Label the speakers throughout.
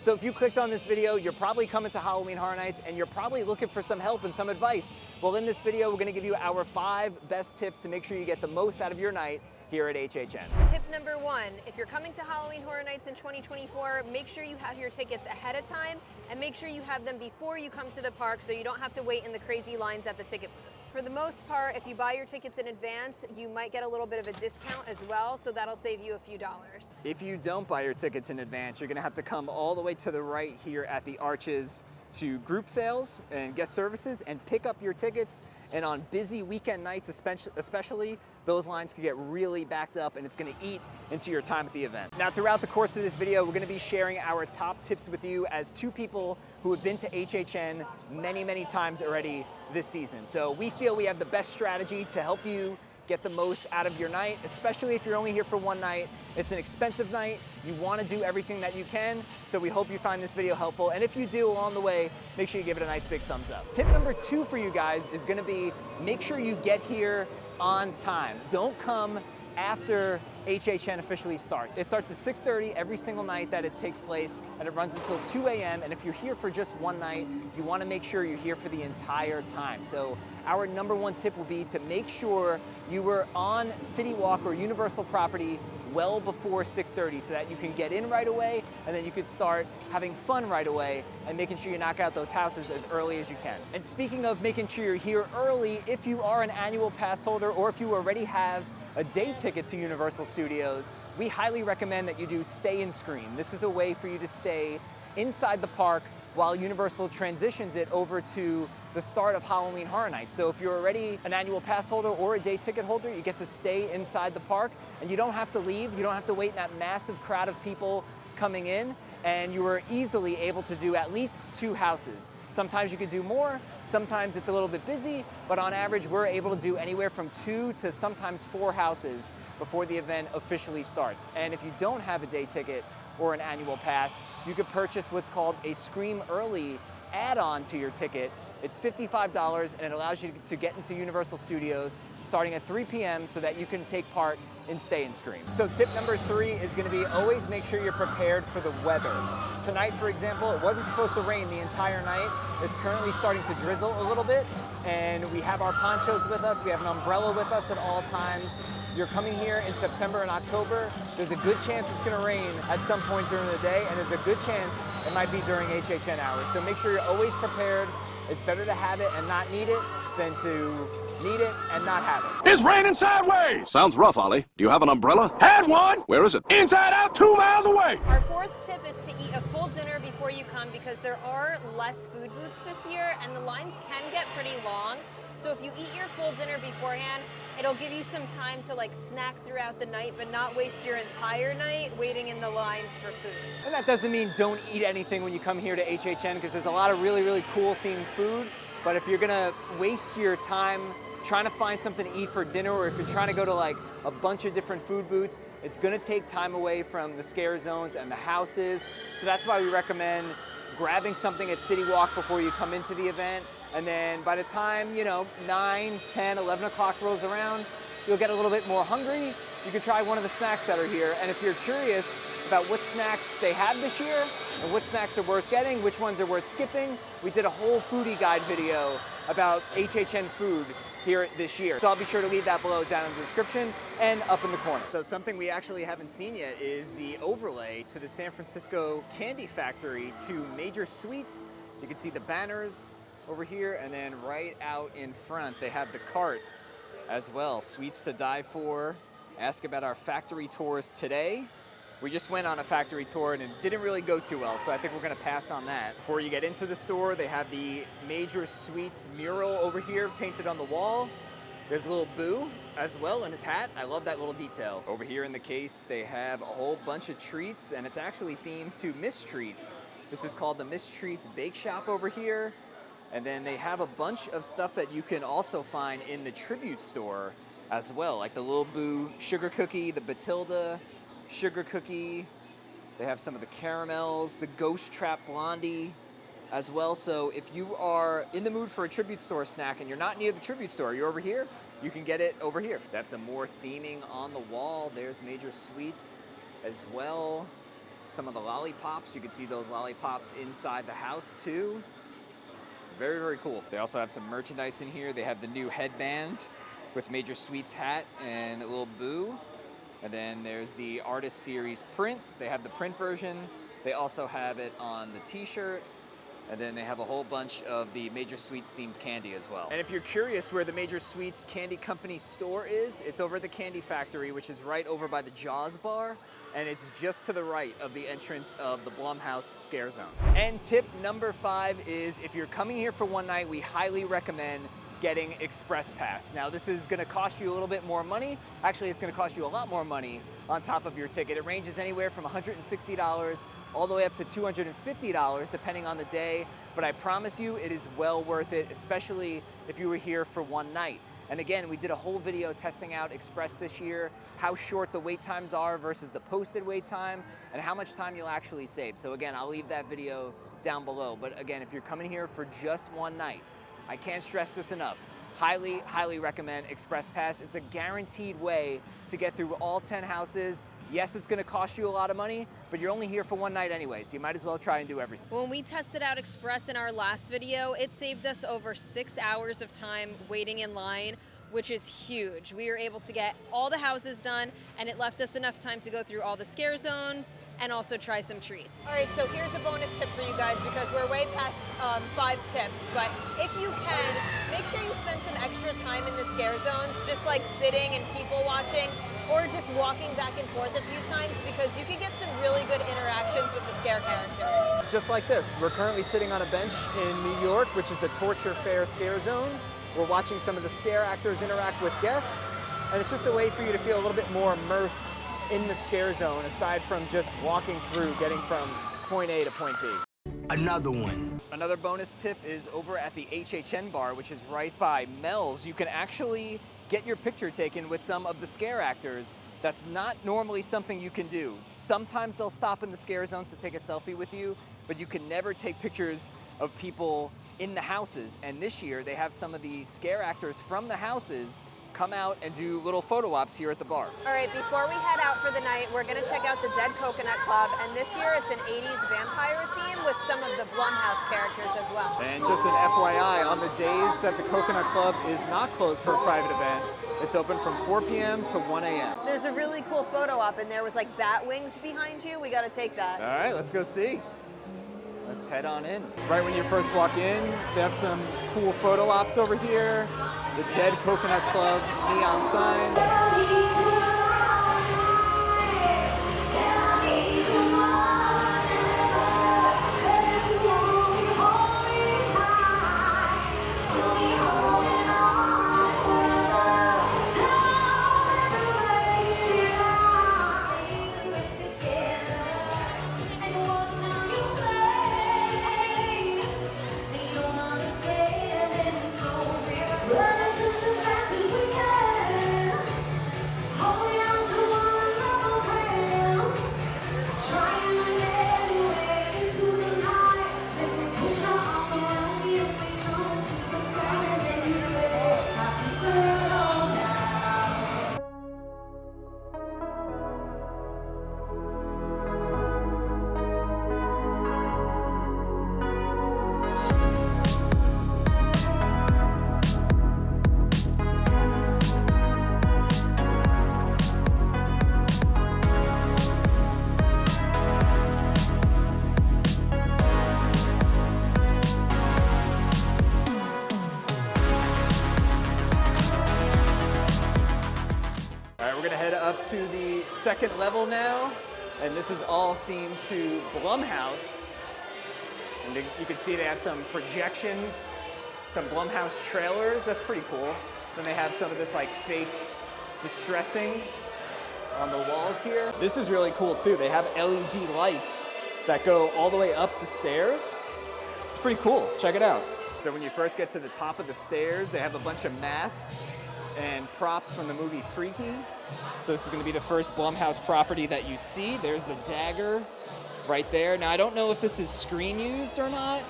Speaker 1: So if you clicked on this video, you're probably coming to Halloween Horror Nights and you're probably looking for some help and some advice. Well, in this video, we're gonna give you our 5 best tips to make sure you get the most out of your night here at HHN.
Speaker 2: Tip number 1, if you're coming to Halloween Horror Nights in 2024, make sure you have your tickets ahead of time and make sure you have them before you come to the park so you don't have to wait in the crazy lines at the ticket booths. For the most part, if you buy your tickets in advance, you might get a little bit of a discount as well, so that'll save you a few dollars.
Speaker 1: If you don't buy your tickets in advance, you're gonna have to come all the way to the right here at the Arches to group sales and guest services and pick up your tickets. And on busy weekend nights especially, those lines can get really backed up and it's gonna eat into your time at the event. Now, throughout the course of this video, we're gonna be sharing our top tips with you as 2 people who have been to HHN many, many times already this season. So we feel we have the best strategy to help you get the most out of your night, especially if you're only here for one night. It's an expensive night. You want to do everything that you can, so we hope you find this video helpful. And if you do along the way, make sure you give it a nice big thumbs up. Tip number 2 for you guys is going to be make sure you get here on time. Don't come after HHN officially starts. It starts at 6:30 every single night that it takes place, and it runs until 2 a.m. And if you're here for just one night, you want to make sure you're here for the entire time. So our number 1 tip will be to make sure you were on City Walk or Universal property well before 6:30 so that you can get in right away and then you could start having fun right away and making sure you knock out those houses as early as you can. And speaking of making sure you're here early, if you are an annual pass holder or if you already have a day ticket to Universal Studios, we highly recommend that you do Stay and Scream. This is a way for you to stay inside the park while Universal transitions it over to the start of Halloween Horror Nights. So if you're already an annual pass holder or a day ticket holder, you get to stay inside the park and you don't have to leave. You don't have to wait in that massive crowd of people coming in, and you are easily able to do at least 2 houses. Sometimes you could do more, sometimes it's a little bit busy, but on average we're able to do anywhere from 2 to sometimes 4 houses before the event officially starts. And if you don't have a day ticket or an annual pass, you could purchase what's called a Scream Early add-on to your ticket. It's $55 and it allows you to get into Universal Studios starting at 3 p.m. so that you can take part in Stay and Scream. So tip number 3 is gonna be always make sure you're prepared for the weather. Tonight, for example, it wasn't supposed to rain the entire night. It's currently starting to drizzle a little bit, and we have our ponchos with us. We have an umbrella with us at all times. You're coming here in September and October, there's a good chance it's gonna rain at some point during the day, and there's a good chance it might be during HHN hours. So make sure you're always prepared. It's better to have it and not need it than to need it and not have it.
Speaker 3: It's raining sideways!
Speaker 4: Sounds rough, Ollie. Do you have an umbrella?
Speaker 3: Had one!
Speaker 4: Where is it?
Speaker 3: Inside out, 2 miles away!
Speaker 2: Our 4th tip is to eat a full dinner before you come because there are less food booths this year and the lines can get pretty long. So if you eat your full dinner beforehand, it'll give you some time to snack throughout the night but not waste your entire night waiting in the lines for food.
Speaker 1: And that doesn't mean don't eat anything when you come here to HHN because there's a lot of really, really cool themed food. But if you're gonna waste your time trying to find something to eat for dinner, or if you're trying to go to a bunch of different food booths, it's gonna take time away from the scare zones and the houses. So that's why we recommend grabbing something at City Walk before you come into the event. And then by the time, 9, 10, 11 o'clock rolls around, you'll get a little bit more hungry. You can try one of the snacks that are here. And if you're curious about what snacks they have this year and what snacks are worth getting, which ones are worth skipping, we did a whole foodie guide video about HHN food here this year. So I'll be sure to leave that below down in the description and up in the corner. So something we actually haven't seen yet is the overlay to the San Francisco Candy Factory to Major Sweets. You can see the banners over here, and then right out in front they have the cart as well. Sweets to die for. Ask about our factory tours today. We just went on a factory tour and it didn't really go too well, so I think we're gonna pass on that. Before you get into the store, they have the Major Sweets mural over here painted on the wall. There's a little Boo as well in his hat. I love that little detail. Over here in the case, they have a whole bunch of treats, and it's actually themed to Miss Treats. This is called the Miss Treats Bake Shop over here. And then they have a bunch of stuff that you can also find in the Tribute store as well, like the Little Boo sugar cookie, the Batilda sugar cookie. They have some of the caramels, the Ghost Trap Blondie as well. So if you are in the mood for a Tribute store snack and you're not near the Tribute store, you're over here, you can get it over here. They have some more theming on the wall. There's Major Sweets as well. some of the lollipops. You can see those lollipops inside the house too. Very, very cool. They also have some merchandise in here. They have the new headband with Major Sweet's hat and a little Boo. And then there's the Artist Series print. They have the print version. They also have it on the t-shirt. And then they have a whole bunch of the Major Sweets themed candy as well. And if you're curious where the Major Sweets Candy Company store is, it's over at the Candy Factory, which is right over by the Jaws bar. And it's just to the right of the entrance of the Blumhouse Scare Zone. And tip number 5 is if you're coming here for one night, we highly recommend getting Express Pass. Now this is gonna cost you a little bit more money. Actually, it's gonna cost you a lot more money on top of your ticket. It ranges anywhere from $160 all the way up to $250 depending on the day. But I promise you it is well worth it, especially if you were here for one night. And again, we did a whole video testing out Express this year, how short the wait times are versus the posted wait time, and how much time you'll actually save. So again, I'll leave that video down below. But again, if you're coming here for just one night, I can't stress this enough. Highly, highly recommend Express Pass. It's a guaranteed way to get through all 10 houses. Yes, it's gonna cost you a lot of money, but you're only here for one night anyway, so you might as well try and do everything.
Speaker 2: When we tested out Express in our last video, it saved us over 6 hours of time waiting in line, which is huge. We were able to get all the houses done, and it left us enough time to go through all the scare zones and also try some treats. All right, so here's a bonus tip for you guys because we're way past 5 tips, but if you can, make sure you spend some extra time in the scare zones, just like sitting and people watching, or just walking back and forth a few times because you can get some really good interactions with the scare characters.
Speaker 1: Just like this, we're currently sitting on a bench in New York, which is the Torture Fair Scare Zone. We're watching some of the scare actors interact with guests, and it's just a way for you to feel a little bit more immersed in the scare zone, aside from just walking through, getting from point A to point B.
Speaker 5: Another one.
Speaker 1: Another bonus tip is over at the HHN bar, which is right by Mel's. You can actually get your picture taken with some of the scare actors. That's not normally something you can do. Sometimes they'll stop in the scare zones to take a selfie with you, but you can never take pictures of people in the houses. And this year they have some of the scare actors from the houses come out and do little photo ops here at the bar.
Speaker 2: All right, before we head out for the night, we're gonna check out the Dead Coconut Club, and this year it's an 80s vampire theme with some of the Blumhouse characters as well.
Speaker 1: And just an FYI, on the days that the Coconut Club is not closed for a private event, it's open from 4 p.m. to 1 a.m.
Speaker 2: There's a really cool photo op in there with like bat wings behind you. We gotta take that.
Speaker 1: All right, let's go see. Let's head on in. Right when you first walk in, they have some cool photo ops over here. The Dead Coconut Club neon sign. We're gonna head up to the second level now, and this is all themed to Blumhouse. And you can see they have some projections, some Blumhouse trailers. That's pretty cool. Then they have some of this like fake distressing on the walls here. This is really cool too. They have LED lights that go all the way up the stairs. It's pretty cool. Check it out. So when you first get to the top of the stairs, they have a bunch of masks and props from the movie Freaky. So this is gonna be the first Blumhouse property that you see. There's the dagger right there. Now I don't know if this is screen used or not,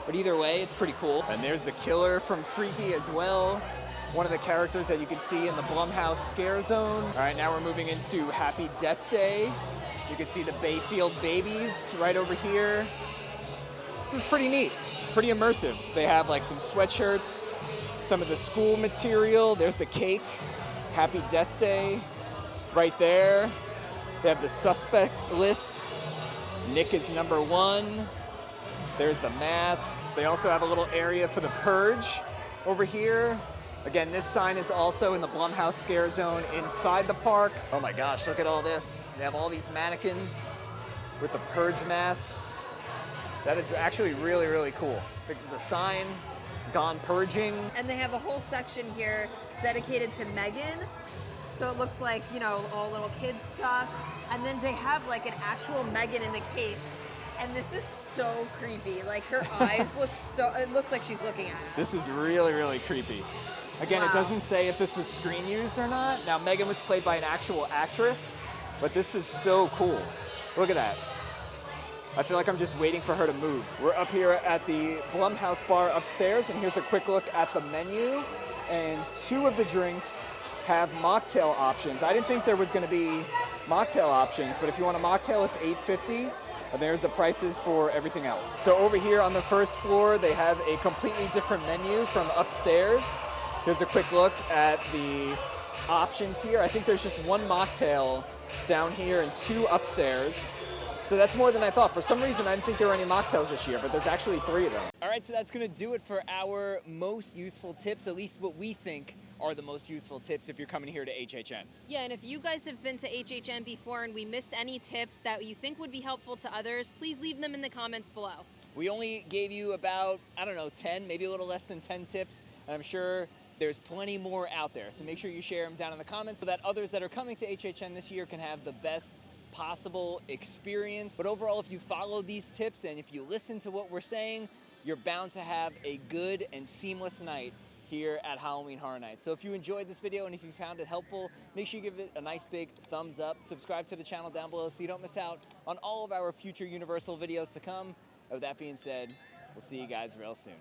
Speaker 1: but either way, it's pretty cool. And there's the killer from Freaky as well. One of the characters that you can see in the Blumhouse Scare Zone. All right, now we're moving into Happy Death Day. You can see the Bayfield babies right over here. This is pretty neat, pretty immersive. They have like some sweatshirts, some of the school material. There's the cake, Happy Death Day, right there. They have the suspect list. Nick is number 1. There's the mask. They also have a little area for the purge over here. Again, this sign is also in the Blumhouse Scare Zone inside the park. Oh my gosh, look at all this. They have all these mannequins with the purge masks. That is actually really, really cool. The sign, Gone Purging.
Speaker 2: And they have a whole section here dedicated to Megan. So it looks like, you know, all little kids stuff. And then they have like an actual Megan in the case. And this is so creepy. Like her eyes look so, it looks like she's looking at it.
Speaker 1: This is really, really creepy. Again,
Speaker 2: Wow.
Speaker 1: It doesn't say if this was screen used or not. Now, Megan was played by an actual actress, but this is so cool. Look at that. I feel like I'm just waiting for her to move. We're up here at the Blumhouse bar upstairs, and here's a quick look at the menu. And 2 of the drinks have mocktail options. I didn't think there was gonna be mocktail options, but if you want a mocktail, it's $8.50. And there's the prices for everything else. So over here on the first floor, they have a completely different menu from upstairs. Here's a quick look at the options here. I think there's just 1 mocktail down here and 2 upstairs. So that's more than I thought. For some reason, I didn't think there were any mocktails this year, but there's actually 3 of them. All right, so that's gonna do it for our most useful tips, at least what we think are the most useful tips if you're coming here to HHN.
Speaker 2: Yeah, and if you guys have been to HHN before and we missed any tips that you think would be helpful to others, please leave them in the comments below.
Speaker 1: We only gave you about, 10, maybe a little less than 10 tips, and I'm sure there's plenty more out there. So make sure you share them down in the comments so that others that are coming to HHN this year can have the best possible experience. But overall, if you follow these tips and if you listen to what we're saying, you're bound to have a good and seamless night here at Halloween Horror Nights. So if you enjoyed this video and if you found it helpful, make sure you give it a nice big thumbs up. Subscribe to the channel down below so you don't miss out on all of our future Universal videos to come. With that being said, we'll see you guys real soon.